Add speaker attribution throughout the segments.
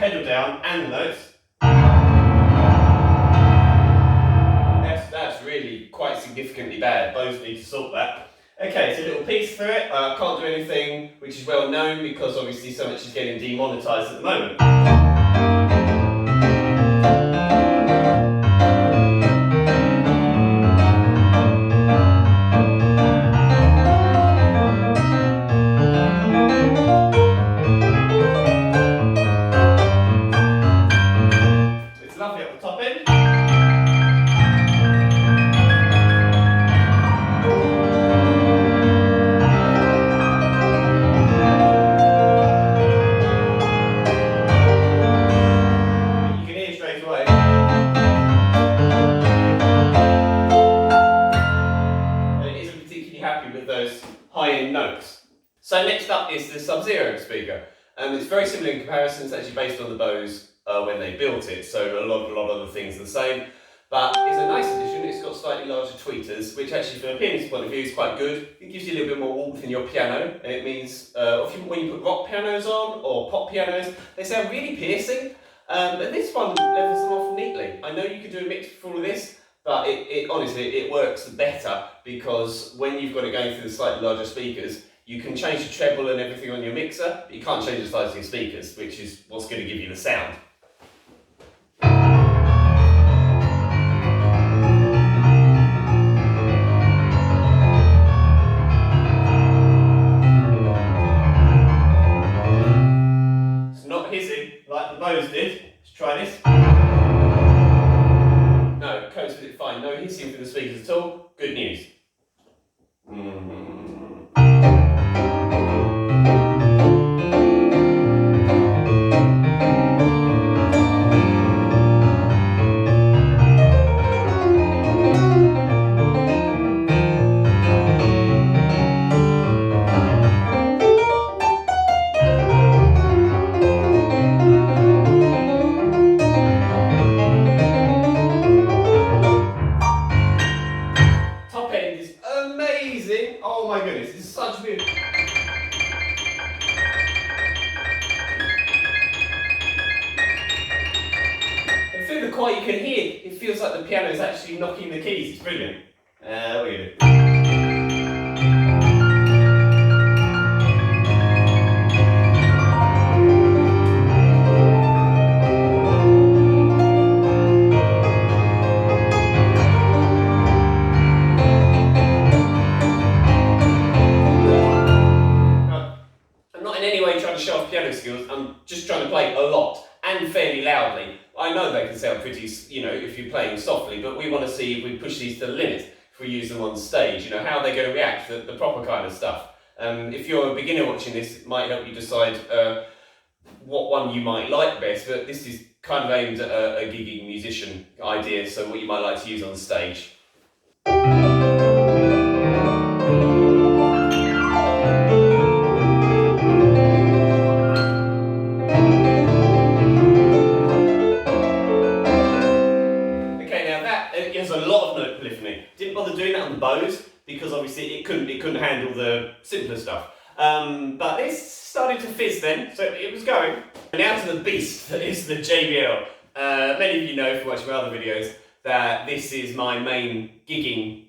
Speaker 1: pedal down and the notes. That's really quite significantly bad. Both need to sort that. Okay, so a little piece through it. Can't do anything which is well known because obviously so much is getting demonetised at the moment. It's lovely at the top end. High-end notes. So next up is the SubZero speaker. It's very similar in comparison. It's actually based on the BOSE when they built it, so a lot of the things are the same. But it's a nice addition. It's got slightly larger tweeters, which actually from a pianist point of view is quite good. It gives you a little bit more warmth in your piano, and it means when you put rock pianos on or pop pianos, they sound really piercing. But this one levels them off neatly. I know you could do a mix for all of this, but honestly, it works better because when you've got it going through the slightly larger speakers, you can change the treble and everything on your mixer, but you can't change the size of your speakers, which is what's going to give you the sound. It's not hissing like the BOSE did. Let's try this. No, it copes with it fine. No hissing from the speakers at all. Good news. Oh my goodness, this is such weird. And through the quiet you can hear, it feels like the piano is actually knocking the keys. It's brilliant. What are you going to do? Show off piano skills. I'm just trying to play a lot and fairly loudly. I know they can sound pretty, if you're playing softly, but we want to see if we push these to the limit, if we use them on stage, how are they going to react, the proper kind of stuff. If you're a beginner watching this, it might help you decide what one you might like best, but this is kind of aimed at a gigging musician idea, so what you might like to use on stage. Didn't bother doing that on the BOSE because obviously it couldn't handle the simpler stuff. But this started to fizz then, so it was going. Now to the beast that is the JBL. Many of you know from watching my other videos that this is my main gigging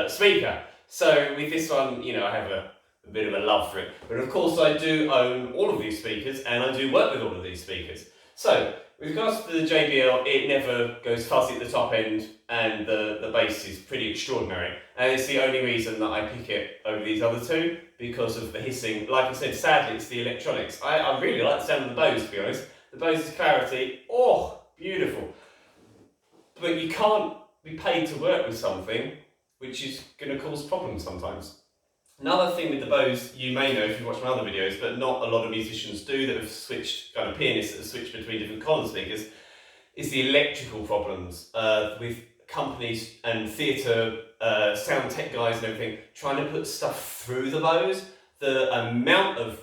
Speaker 1: speaker. So with this one, I have a bit of a love for it. But of course I do own all of these speakers and I do work with all of these speakers. So with regards to the JBL, it never goes fuzzy at the top end and the bass is pretty extraordinary. And it's the only reason that I pick it over these other two, because of the hissing. Like I said, sadly, it's the electronics. I really like the sound of the BOSE, to be honest. The BOSE's clarity, beautiful. But you can't be paid to work with something which is going to cause problems sometimes. Another thing with the BOSE, you may know if you watch my other videos, but not a lot of musicians do that have switched, kind of pianists that have switched between different column speakers, is the electrical problems with companies and theatre sound tech guys and everything trying to put stuff through the BOSE. The amount of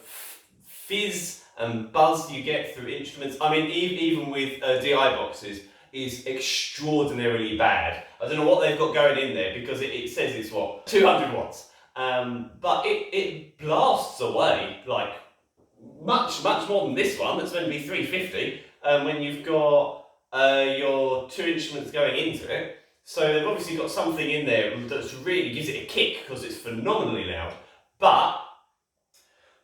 Speaker 1: fizz and buzz you get through instruments, I mean, even with DI boxes, is extraordinarily bad. I don't know what they've got going in there because it says it's what, 200 watts. But it blasts away like much more than this one, that's going to be 350, when you've got your two instruments going into it. So they've obviously got something in there that really gives it a kick because it's phenomenally loud. But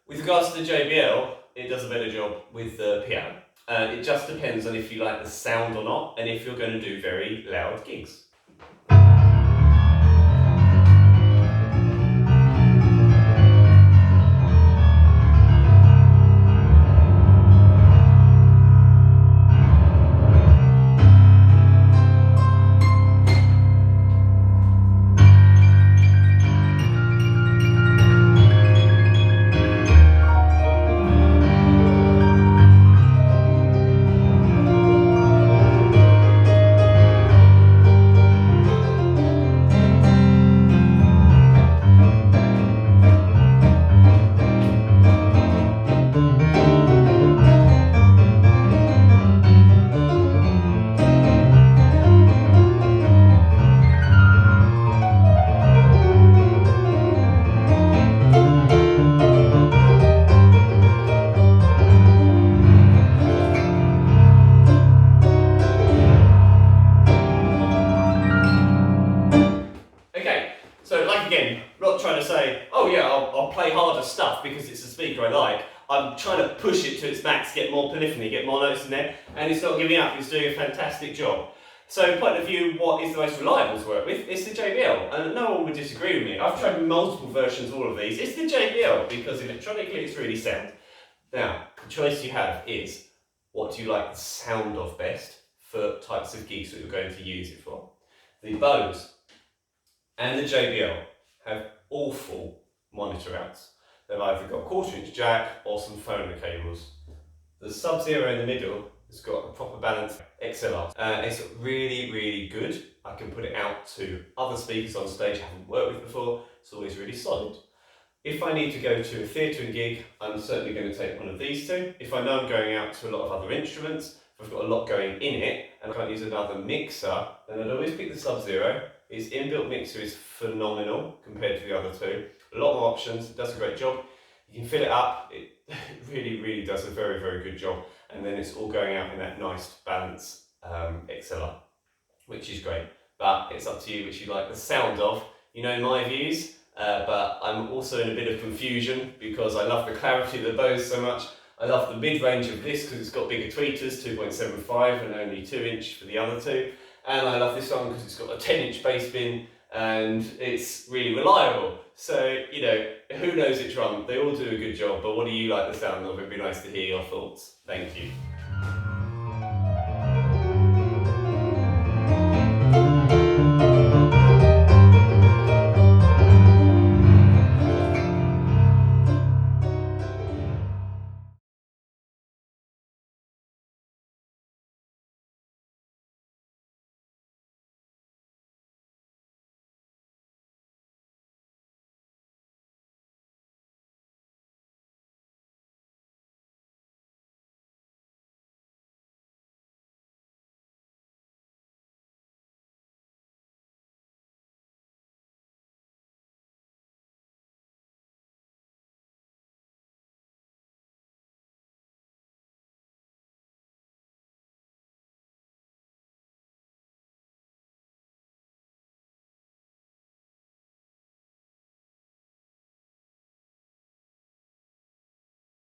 Speaker 1: with regards to the JBL, it does a better job with the piano. It just depends on if you like the sound or not, and if you're going to do very loud gigs. Again, not trying to say, oh yeah, I'll play harder stuff because it's a speaker I like. I'm trying to push it to its max, get more polyphony, get more notes in there, and it's not giving up, it's doing a fantastic job. So, point of view, what is the most reliable to work with? It's the JBL, and no one would disagree with me. I've tried multiple versions of all of these. It's the JBL because electronically it's really sound. Now, the choice you have is, what do you like the sound of best for types of gigs that you're going to use it for? The BOSE and the JBL have awful monitor outs. They've either got 1/4" jack or some phono cables. The SubZero in the middle has got a proper balanced XLR. It's really good. I can put it out to other speakers on stage I haven't worked with before. It's always really solid. If I need to go to a theatre and gig, I'm certainly going to take one of these two. If I know I'm going out to a lot of other instruments, if I've got a lot going in it, and I can't use another mixer, then I'd always pick the SubZero. Its inbuilt mixer is phenomenal compared to the other two. A lot more options, it does a great job. You can fill it up, it really does a very good job. And then it's all going out in that nice balanced XLR, which is great. But it's up to you which you like the sound of. You know my views, but I'm also in a bit of confusion because I love the clarity of the BOSE so much. I love the mid-range of this because it's got bigger tweeters, 2.75 and only 2" for the other two. And I love this one because it's got a 10" bass bin and it's really reliable. So, you know, who knows which one? They all do a good job, but what do you like the sound of? It'd be nice to hear your thoughts. Thank you.